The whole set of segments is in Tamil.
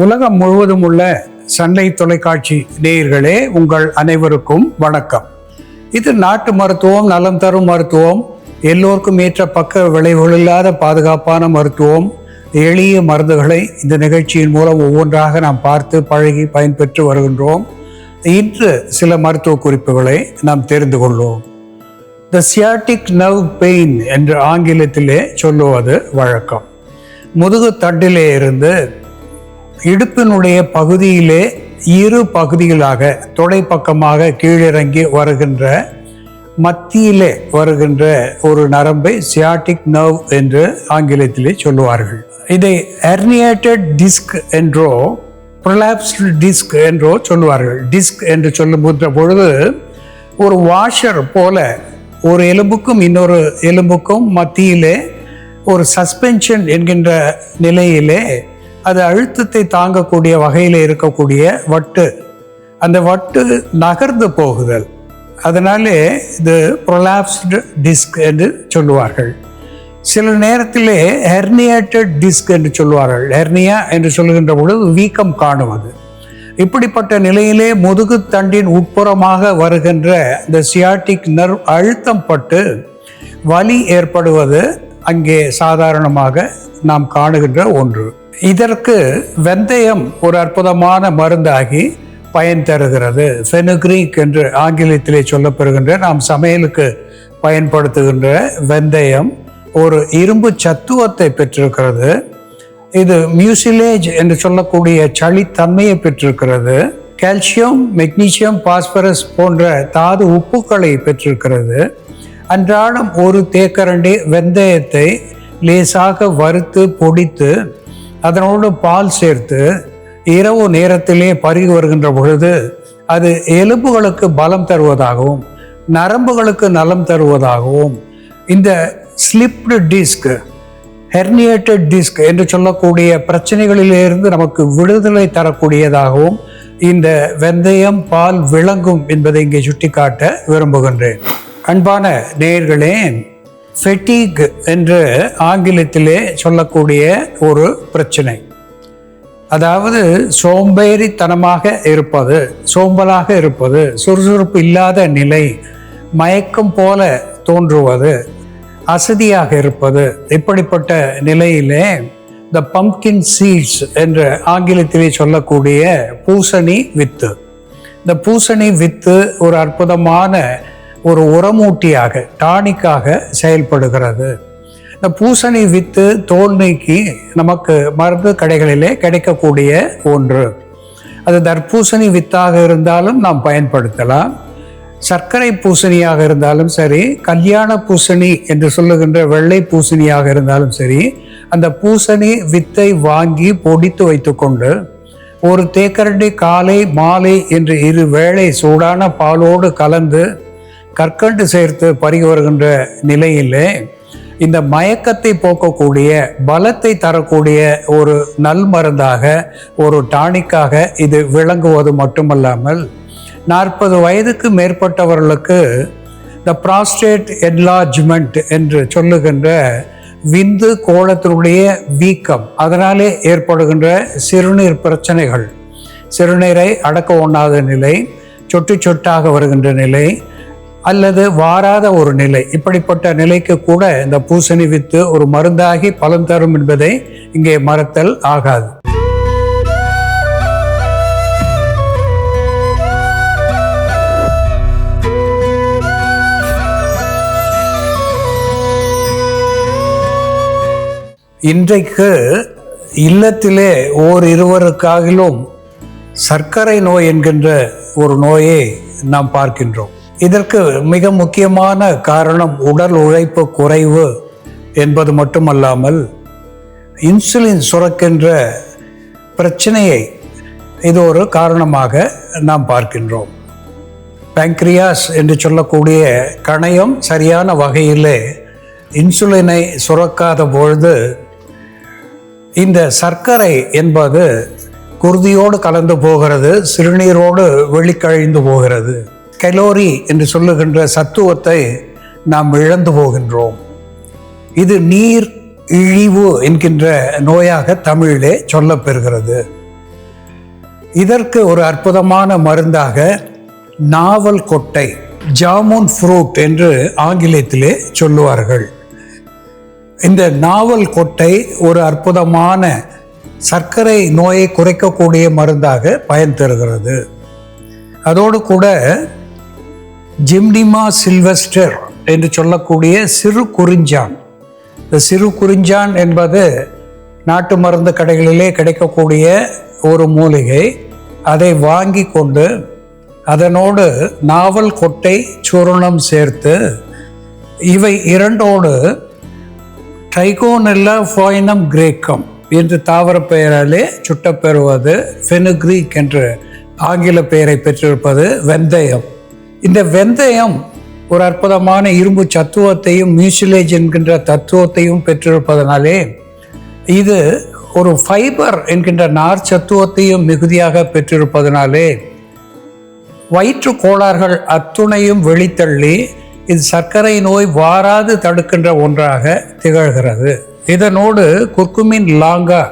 உலகம் முழுவதும் உள்ள சண்டை தொலைக்காட்சி நேயர்களே, உங்கள் அனைவருக்கும் வணக்கம். இது நாட்டு மருத்துவம், நலம் தரும் மருத்துவம், எல்லோருக்கும் ஏற்ற பக்க விளைவுகள் இல்லாத பாதுகாப்பான மருத்துவம், எளிய மருந்துகளை இந்த நிகழ்ச்சியின் மூலம் ஒவ்வொன்றாக நாம் பார்த்து பழகி பயன்பெற்று வருகின்றோம். இன்று சில மருத்துவ குறிப்புகளை நாம் தெரிந்து கொள்வோம். த சியாட்டிக் நர்வ் பெயின் என்று ஆங்கிலத்திலே சொல்லுவது வழக்கம். முதுகு தண்டிலே இருந்து இடுப்பினுடைய பகுதியிலே இரு பகுதிகளாக தொடை பக்கமாக கீழிறங்கி வருகின்ற மத்தியிலே வருகின்ற ஒரு நரம்பை சியாட்டிக் நர்வ் என்று ஆங்கிலத்திலே சொல்லுவார்கள். இதை ஹெர்னியேட்டட் டிஸ்க் என்றோ ப்ரொலாப்ஸ்டு டிஸ்க் என்றோ சொல்லுவார்கள். டிஸ்க் என்று சொல்லுகின்ற பொழுது ஒரு வாஷர் போல ஒரு எலும்புக்கும் இன்னொரு எலும்புக்கும் மத்தியிலே ஒரு சஸ்பென்ஷன் என்கின்ற நிலையிலே அது அழுத்தத்தை தாங்கக்கூடிய வகையில் இருக்கக்கூடிய வட்டு, அந்த வட்டு நகர்ந்து போகுதல், அதனாலே இது ப்ரொலாப்ஸ்டு டிஸ்க் என்று சொல்லுவார்கள். சில நேரத்திலே ஹெர்னியேட்டட் டிஸ்க் என்று சொல்லுவார்கள். ஹெர்னியா என்று சொல்லுகின்ற பொழுது வீக்கம் காணுவது. இப்படிப்பட்ட நிலையிலே முதுகு தண்டின் உட்புறமாக வருகின்ற இந்த சியாட்டிக் நர்வ் அழுத்தம் பட்டு வலி ஏற்படுவது அங்கே சாதாரணமாக நாம் காணுகின்ற ஒன்று. இதற்கு வெந்தயம் ஒரு அற்புதமான மருந்தாகி பயன் தருகிறது. ஃபெனுக்ரீக் என்று ஆங்கிலத்திலே சொல்லப்பெறுகின்ற நாம் சமையலுக்கு பயன்படுத்துகின்ற வெந்தயம் ஒரு இரும்பு சத்துவத்தை பெற்றிருக்கிறது. இது மியூசிலேஜ் என்று சொல்லக்கூடிய சளித்தன்மையை பெற்றிருக்கிறது. கால்சியம், மெக்னீசியம், பாஸ்பரஸ் போன்ற தாது உப்புக்களை பெற்றிருக்கிறது. அன்றாடம் ஒரு தேக்கரண்டி வெந்தயத்தை லேசாக வறுத்து பொடித்து அதனோடு பால் சேர்த்து இரவு நேரத்திலே பருகி வருகின்ற பொழுது அது எலும்புகளுக்கு பலம் தருவதாகவும் நரம்புகளுக்கு நலம் தருவதாகவும், இந்த ஸ்லிப்டு டிஸ்க், ஹெர்னியேட்டட் டிஸ்க் என்று சொல்லக்கூடிய பிரச்சனைகளிலிருந்து நமக்கு விடுதலை தரக்கூடியதாகவும் இந்த வெந்தயம் பால் விளங்கும் என்பதை இங்கே சுட்டிக்காட்ட விரும்புகின்றேன். அன்பான நேயர்களே, ஃபெட்டிக் என்று ஆங்கிலத்திலே சொல்லக்கூடிய ஒரு பிரச்சனை, அதாவது சோம்பேறித்தனமாக இருப்பது, சோம்பலாக இருப்பது, சுறுசுறுப்பு இல்லாத நிலை, மயக்கம் போல தோன்றுவது, அசதியாக இருப்பது, இப்படிப்பட்ட நிலையிலே த பம்ப்கின் சீட்ஸ் என்று ஆங்கிலத்திலே சொல்லக்கூடிய பூசணி வித்து, இந்த பூசணி வித்து ஒரு அற்புதமான ஒரு உரமூட்டியாக, டானிக்காக செயல்படுகிறது. இந்த பூசணி வித்து தோல் நீக்கி நமக்கு மருந்து கடைகளிலே கிடைக்கக்கூடிய ஒன்று. அது தர்பூசணி வித்தாக இருந்தாலும் நாம் பயன்படுத்தலாம், சர்க்கரை பூசணியாக இருந்தாலும் சரி, கல்யாண பூசணி என்று சொல்லுகின்ற வெள்ளை பூசணியாக இருந்தாலும் சரி, அந்த பூசணி வித்தை வாங்கி பொடித்து வைத்துக்கொண்டு ஒரு தேக்கரண்டி காலை மாலை என்று இரு வேளை சூடான பாலோடு கலந்து கற்கண்டு சேர்த்து பருகி வருகின்ற நிலையிலே இந்த மயக்கத்தை போக்கக்கூடிய, பலத்தை தரக்கூடிய ஒரு நல் மருந்தாக, ஒரு டானிக்காக இது விளங்குவது மட்டுமல்லாமல் 40 வயதுக்கு மேற்பட்டவர்களுக்கு த ப்ராஸ்டேட் என்லார்ஜ்மெண்ட் என்று சொல்லுகின்ற விந்து கோளத்தினுடைய வீக்கம், அதனாலே ஏற்படுகின்ற சிறுநீர் பிரச்சனைகள், சிறுநீரை அடக்க ஒண்ணாத நிலை, சொட்டு சொட்டாக வருகின்ற நிலை அல்லது வாராத ஒரு நிலை, இப்படிப்பட்ட நிலைக்கு கூட இந்த பூசணி வித்து ஒரு மருந்தாகி பலன் தரும் என்பதை இங்கே மறத்தல் ஆகாது. இன்றைக்கு இல்லத்திலே இருவருக்காகிலும் சர்க்கரை நோய் என்கின்ற ஒரு நோயை நாம் பார்க்கின்றோம். இதற்கு மிக முக்கியமான காரணம் உடல் உழைப்பு குறைவு என்பது மட்டுமல்லாமல் இன்சுலின் சுரக்கின்ற பிரச்சனையை இது ஒரு காரணமாக நாம் பார்க்கின்றோம். பேங்க்ரியாஸ் என்று சொல்லக்கூடிய கணையம் சரியான வகையிலே இன்சுலினை சுரக்காத பொழுது இந்த சர்க்கரை என்பது குருதியோடு கலந்து போகிறது, சிறுநீரோடு வெளிக்கழிந்து போகிறது. கலோரி என்று சொல்லுகின்ற சத்துவத்தை நாம் இழந்து போகின்றோம். இது நீர் இழிவு என்கின்ற நோயாக தமிழிலே சொல்லப்பெறுகிறது. இதற்கு ஒரு அற்புதமான மருந்தாக நாவல் கொட்டை, ஜாமுன் ஃப்ரூட் என்று ஆங்கிலத்திலே சொல்லுவார்கள். இந்த நாவல் கொட்டை ஒரு அற்புதமான சர்க்கரை நோயை குறைக்கக்கூடிய மருந்தாக பயன் தருகிறது. அதோடு கூட ஜிம்னிமா சில்வெஸ்டர் என்று சொல்லக்கூடிய சிறு குறிஞ்சான், இந்த சிறு குறிஞ்சான் என்பது நாட்டு மருந்து கடைகளிலே கிடைக்கக்கூடிய ஒரு மூலிகை. அதை வாங்கி கொண்டு அதனோடு நாவல் கொட்டை சூரணம் சேர்த்து இவை இரண்டோடு ட்ரைகோனெல்லா ஃபோயினம் கிரேக்கம் என்று தாவர பெயராலே சுட்டப்பெறுவது ஃபெனுக்ரீக் என்று ஆங்கில பெயரை பெற்றிருப்பது வெந்தயம். இந்த வெந்தயம் ஒரு அற்புதமான இரும்பு சத்துவத்தையும் மியூசிலேஜ் என்கின்ற தத்துவத்தையும் பெற்றிருப்பதனாலே இது ஒரு ஃபைபர் என்கின்ற நார் சத்துவத்தையும் மிகுதியாக பெற்றிருப்பதனாலே வயிற்று கோளாறுகள் அத்துணையும் வெளித்தள்ளி இது சர்க்கரை நோய் வாராது தடுக்கின்ற ஒன்றாக திகழ்கிறது. இதனோடு குர்குமின் லாங்கா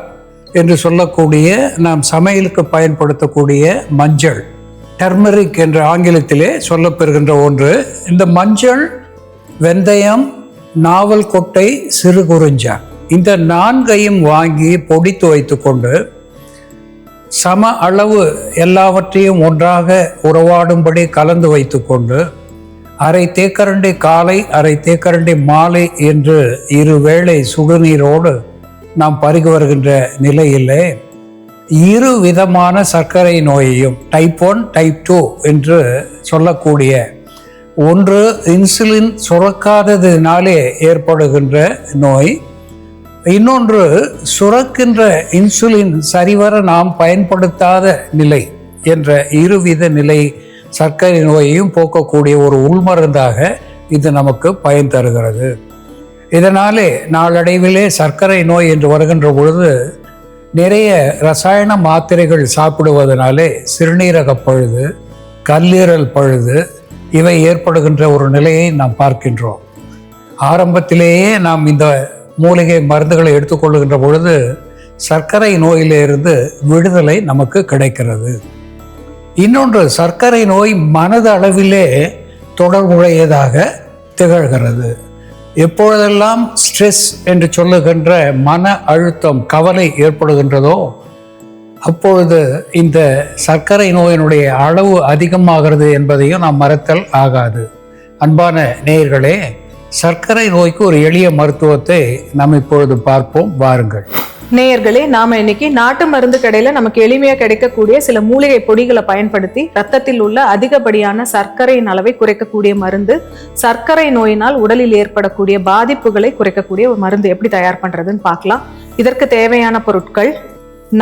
என்று சொல்லக்கூடிய நாம் சமையலுக்கு பயன்படுத்தக்கூடிய மஞ்சள், டர்மரிக் என்ற ஆங்கிலத்திலே சொல்லப்பெறுகின்ற ஒன்று. இந்த மஞ்சள், வெந்தயம், நாவல் கொட்டை, சிறு குறிஞ்சான் இந்த நான்கையும் வாங்கி பொடித்து வைத்து கொண்டு சம அளவு எல்லாவற்றையும் ஒன்றாக உறவாடும்படி கலந்து வைத்து கொண்டு அரை தேக்கரண்டி காலை, அரை தேக்கரண்டி மாலை என்று 2 வேளை சுடுநீரோடு நாம் பருகி வருகின்ற நிலையிலே 2 விதமான சர்க்கரை நோயையும் டைப் 1, டைப் 2 என்று சொல்லக்கூடிய ஒன்று இன்சுலின் சுரக்காததினாலே ஏற்படுகின்ற நோய், இன்னொன்று சுரக்கின்ற இன்சுலின் சரிவர நாம் பயன்படுத்தாத நிலை என்ற 2 வித நிலை சர்க்கரை நோயையும் போக்கக்கூடிய ஒரு உள்மருந்தாக இது நமக்கு பயன் தருகிறது. இதனாலே நாளடைவிலே சர்க்கரை நோய் என்று வருகின்ற பொழுது நிறைய ரசாயன மாத்திரைகள் சாப்பிடுவதனாலே சிறுநீரக பழுது, கல்லீரல் பழுது இவை ஏற்படுகின்ற ஒரு நிலையை நாம் பார்க்கின்றோம். ஆரம்பத்திலேயே நாம் இந்த மூலிகை மருந்துகளை எடுத்துக்கொள்ளுகின்ற பொழுது சர்க்கரை நோயிலிருந்து விடுதலை நமக்கு கிடைக்கிறது. இன்னொன்று, சர்க்கரை நோய் மனது அளவிலே தொடர்புடையதாக திகழ்கிறது. எப்பொழுதெல்லாம் ஸ்ட்ரெஸ் என்று சொல்லுகின்ற மன அழுத்தம், கவலை ஏற்படுகின்றதோ அப்பொழுது இந்த சர்க்கரை நோயினுடைய அளவு அதிகமாகிறது என்பதையும் நாம் மறத்தல் ஆகாது. அன்பான நேயர்களே, சர்க்கரை நோய்க்கு ஒரு எளிய மருத்துவத்தை நாம் இப்பொழுது பார்ப்போம், வாருங்கள். நேயர்களே, நாம இன்னைக்கு நாட்டு மருந்து கடையில நமக்கு எளிமையா கிடைக்கக்கூடிய சில மூலிகை பொடிகளை பயன்படுத்தி ரத்தத்தில் உள்ள அதிகப்படியான சர்க்கரையின் அளவை குறைக்கக்கூடிய மருந்து, சர்க்கரை நோயினால் உடலில் ஏற்படக்கூடிய பாதிப்புகளை குறைக்கக்கூடிய ஒரு மருந்து எப்படி தயார் பண்றதுன்னு பார்க்கலாம். இதற்கு தேவையான பொருட்கள்: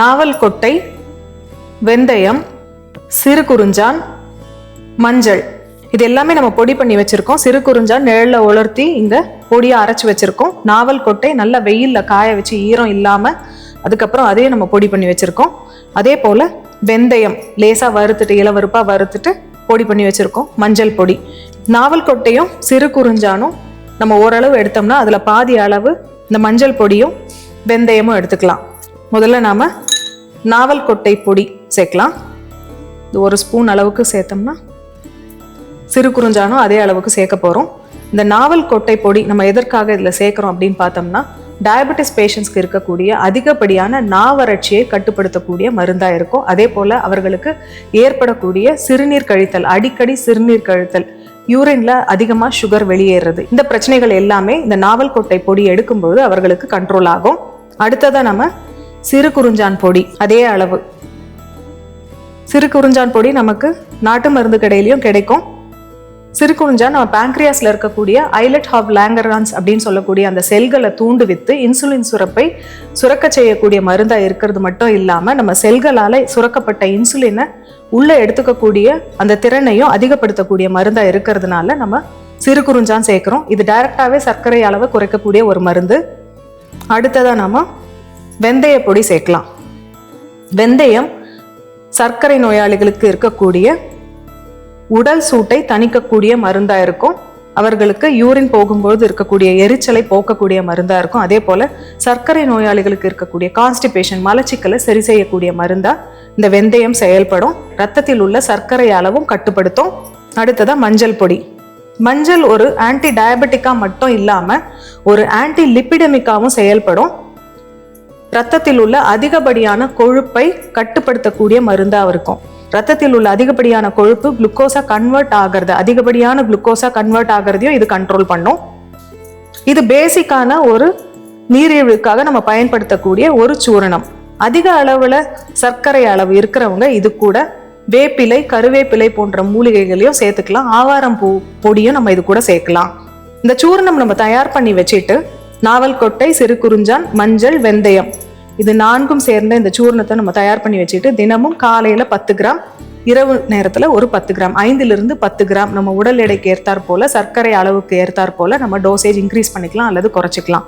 நாவல் கொட்டை, வெந்தயம், சிறு குறிஞ்சான், மஞ்சள். இது எல்லாமே நம்ம பொடி பண்ணி வச்சிருக்கோம். சிறு குறிஞ்சான் நிழல்ல உலர்த்தி இங்க பொடியா அரைச்சு வச்சிருக்கோம். நாவல் கொட்டை நல்லா வெயில்ல காய வச்சு ஈரம் இல்லாம அதுக்கப்புறம் அதையும் நம்ம பொடி பண்ணி வச்சிருக்கோம். அதே போல வெந்தயம் லேசா வறுத்துட்டு, இளவறுப்பா வறுத்துட்டு பொடி பண்ணி வச்சிருக்கோம். மஞ்சள் பொடி, நாவல் கொட்டையும் சிறு குறிஞ்சானும் நம்ம ஓரளவு எடுத்தோம்னா அதுல பாதி அளவு இந்த மஞ்சள் பொடியும் வெந்தயமும் எடுத்துக்கலாம். முதல்ல நாம நாவல் கொட்டை பொடி சேர்க்கலாம். இது 1 ஸ்பூன் அளவுக்கு சேர்த்தோம்னா சிறு குறிஞ்சானும் அதே அளவுக்கு சேர்க்க போகிறோம். இந்த நாவல் கொட்டை பொடி நம்ம எதற்காக இதில் சேர்க்குறோம் அப்படின்னு பார்த்தோம்னா, டயபெட்டிஸ் பேஷண்ட்ஸ்க்கு இருக்கக்கூடிய அதிகப்படியான நாவறட்சியை கட்டுப்படுத்தக்கூடிய மருந்தாக இருக்கும். அதே போல் அவர்களுக்கு ஏற்படக்கூடிய சிறுநீர் கழித்தல், அடிக்கடி சிறுநீர் கழித்தல், யூரின்ல அதிகமாக சுகர் வெளியேறது, இந்த பிரச்சனைகள் எல்லாமே இந்த நாவல் கொட்டை பொடி எடுக்கும்போது அவர்களுக்கு கண்ட்ரோல் ஆகும். அடுத்ததாக நம்ம சிறு குறிஞ்சான் பொடி, அதே அளவு சிறு குறிஞ்சான் பொடி நமக்கு நாட்டு மருந்து கடையிலையும் கிடைக்கும். சிறு குறிஞ்சான் நம்ம பேங்க்ரியாஸ்ல இருக்கக்கூடிய ஐலட் ஆஃப் லாங்கரான்ஸ் அப்படின்னு சொல்லக்கூடிய அந்த செல்களை தூண்டுவித்து இன்சுலின் சுரப்பை சுரக்க செய்யக்கூடிய மருந்தா இருக்கிறது மட்டும் இல்லாம நம்ம செல்களால சுரக்கப்பட்ட இன்சுலினை உள்ள எடுத்துக்கக்கூடிய அந்த திறனையும் அதிகப்படுத்தக்கூடிய மருந்தா இருக்கிறதுனால நம்ம சிறு குறிஞ்சான் சேர்க்கிறோம். இது டைரக்டாவே சர்க்கரை அளவை குறைக்கக்கூடிய ஒரு மருந்து. அடுத்ததா நாம வெந்தய பொடி சேர்க்கலாம். வெந்தயம் சர்க்கரை நோயாளிகளுக்கு இருக்கக்கூடிய உடல் சூட்டை தணிக்கக்கூடிய மருந்தா இருக்கும். அவர்களுக்கு யூரின் போகும்போது இருக்கக்கூடிய எரிச்சலை போக்கக்கூடிய மருந்தா இருக்கும். அதே போல சர்க்கரை நோயாளிகளுக்கு இருக்கக்கூடிய கான்ஸ்டிபேஷன், மலச்சிக்கலை சரி செய்யக்கூடிய மருந்தா இந்த வெந்தயம் செயல்படும். ரத்தத்தில் உள்ள சர்க்கரை அளவும் கட்டுப்படுத்தும். அடுத்ததா மஞ்சள் பொடி. மஞ்சள் ஒரு ஆன்டி டயபெட்டிக்கா மட்டும் இல்லாம ஒரு ஆன்டி லிப்பிடமிக்காவும் செயல்படும். ரத்தத்தில் உள்ள அதிகப்படியான கொழுப்பை கட்டுப்படுத்தக்கூடிய மருந்தா இருக்கும். ரத்தத்தில் உள்ள அதிகப்படியான கொழுப்பு குளுக்கோஸா கன்வெர்ட் ஆகிறது, அதிகப்படியான குளுக்கோஸா கன்வெர்ட் ஆகிறதையும் இது கண்ட்ரோல் பண்ணும். இது பேசிக்கான ஒரு நீரிழிவுக்காக நம்ம பயன்படுத்தக்கூடிய ஒரு சூரணம். அதிக அளவுல சர்க்கரை அளவு இருக்கிறவங்க இது கூட வேப்பிலை, கருவேப்பிலை போன்ற மூலிகைகளையும் சேர்த்துக்கலாம். ஆவாரம் பூ பொடியும் நம்ம இது கூட சேர்க்கலாம். இந்த சூரணம் நம்ம தயார் பண்ணி வச்சுட்டு நாவல் கொட்டை, சிறு குறிஞ்சான், மஞ்சள், வெந்தயம் இது 4ம் சேர்ந்த இந்த சூர்ணத்தை நம்ம தயார் பண்ணி வச்சுட்டு தினமும் காலையில 10 கிராம், இரவு நேரத்துல ஒரு 10 கிராம், 5லிருந்து 10 கிராம் நம்ம உடல் எடைக்கு ஏற்றாற் போல, சர்க்கரை அளவுக்கு ஏற்றாற் போல நம்ம டோசேஜ் இன்க்ரீஸ் பண்ணிக்கலாம் அல்லது குறைச்சிக்கலாம்.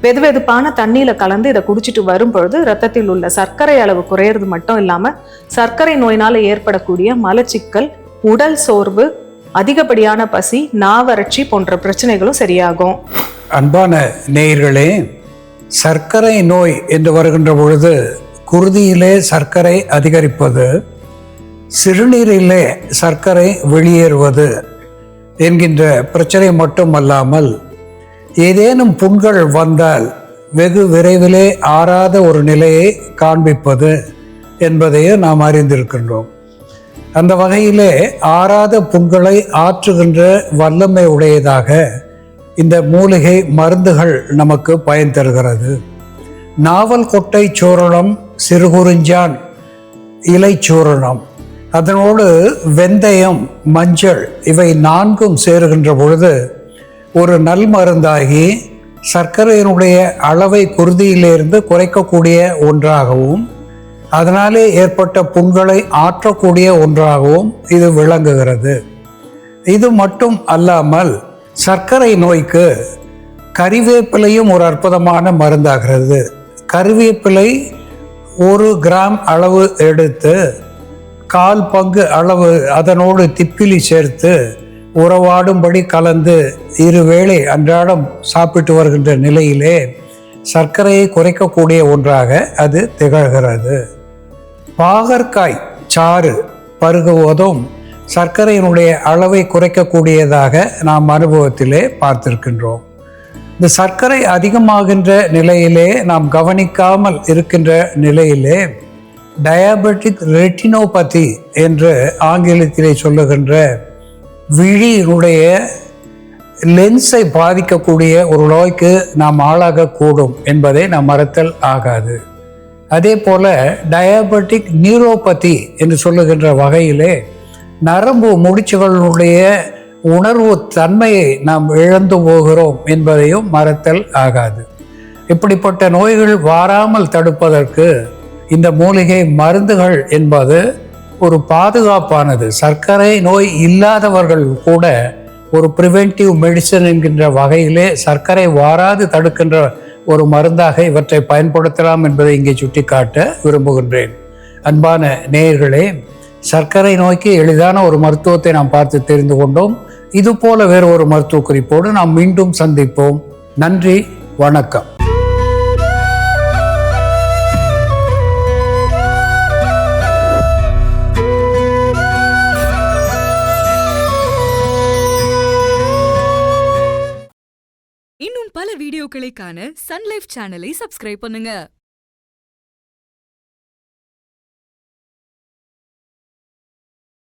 வெதுவெதுப்பான தண்ணியில கலந்து இதை குடிச்சிட்டு வரும்பொழுது ரத்தத்தில் உள்ள சர்க்கரை அளவு குறையிறது மட்டும் இல்லாம சர்க்கரை நோயினால ஏற்படக்கூடிய மலச்சிக்கல், உடல் சோர்வு, அதிகப்படியான பசி, நாவறட்சி போன்ற பிரச்சனைகளும் சரியாகும். அன்பான நேயர்களே, சர்க்கரை நோய் என்று வருகின்ற பொழுது குருதியிலே சர்க்கரை அதிகரிப்பது, சிறுநீரிலே சர்க்கரை வெளியேறுவது என்கின்ற பிரச்சனை மட்டுமல்லாமல் ஏதேனும் புண்கள் வந்தால் வெகு விரைவிலே ஆறாத ஒரு நிலையை காண்பிப்பது என்பதையும் நாம் அறிந்திருக்கின்றோம். அந்த வகையிலே ஆறாத புண்களை ஆற்றுகின்ற வல்லமை உடையதாக இந்த மூலிகை மருந்துகள் நமக்கு பயன் தருகிறது. நாவல் கொட்டை சூரணம், சிறுகுறிஞ்சான் இலை சூரணம், அதனோடு வெந்தயம், மஞ்சள் இவை 4ம் சேருகின்ற பொழுது ஒரு நல் மருந்தாகி சர்க்கரையினுடைய அளவை குருதியிலிருந்து குறைக்கக்கூடிய ஒன்றாகவும் அதனாலே ஏற்பட்ட புண்களை ஆற்றக்கூடிய ஒன்றாகவும் இது விளங்குகிறது. இது மட்டும் அல்லாமல் சர்க்கரை நோய்க்கு கறிவேப்பிலையும் ஒரு அற்புதமான மருந்தாகிறது. கறிவேப்பிலை 1 கிராம் அளவு எடுத்து 1/4 பங்கு அளவு அதனோடு திப்பிலி சேர்த்து உறவாடும்படி கலந்து 2 வேளை அன்றாடம் சாப்பிட்டு வருகின்ற நிலையிலே சர்க்கரையை குறைக்கக்கூடிய ஒன்றாக அது திகழ்கிறது. பாகற்காய் சாறு பருகுவதும் சர்க்கரையினுடைய அளவை குறைக்கக்கூடியதாக நாம் அனுபவத்திலே பார்த்திருக்கின்றோம். இந்த சர்க்கரை அதிகமாகின்ற நிலையிலே நாம் கவனிக்காமல் இருக்கின்ற நிலையிலே டயபெட்டிக் ரெட்டினோபதி என்று ஆங்கிலத்திலே சொல்லுகின்ற விழியினுடைய லென்ஸை பாதிக்கக்கூடிய ஒரு நோய்க்கு நாம் ஆளாகக்கூடும் என்பதை நாம் மறத்தல் ஆகாது. அதே போல டயபெட்டிக் நியூரோபதி என்று சொல்லுகின்ற வகையிலே நரம்பு முடிச்சுகளுடைய உணர்வு தன்மையை நாம் இழந்து போகிறோம் என்பதையும் மறத்தல் ஆகாது. இப்படிப்பட்ட நோய்கள் வாராமல் தடுப்பதற்கு இந்த மூலிகை மருந்துகள் என்பது ஒரு பாதுகாப்பானது. சர்க்கரை நோய் இல்லாதவர்கள் கூட ஒரு ப்ரிவென்டிவ் மெடிசன் என்கின்ற வகையிலே சர்க்கரை வாராது தடுக்கின்ற ஒரு மருந்தாக இவற்றை பயன்படுத்தலாம் என்பதை இங்கே சுட்டிக்காட்ட விரும்புகின்றேன். அன்பான நேயர்களே, சர்க்கரை நோய்க்கு எளிதான ஒரு மருத்துவத்தை நாம் பார்த்து தெரிந்து கொண்டோம். இது போல வேறு ஒரு மருத்துவ குறிப்போடு நாம் மீண்டும் சந்திப்போம். நன்றி, வணக்கம். இன்னும் பல வீடியோக்களை காண சன் லைஃப் சேனலை சப்ஸ்கிரைப் பண்ணுங்க.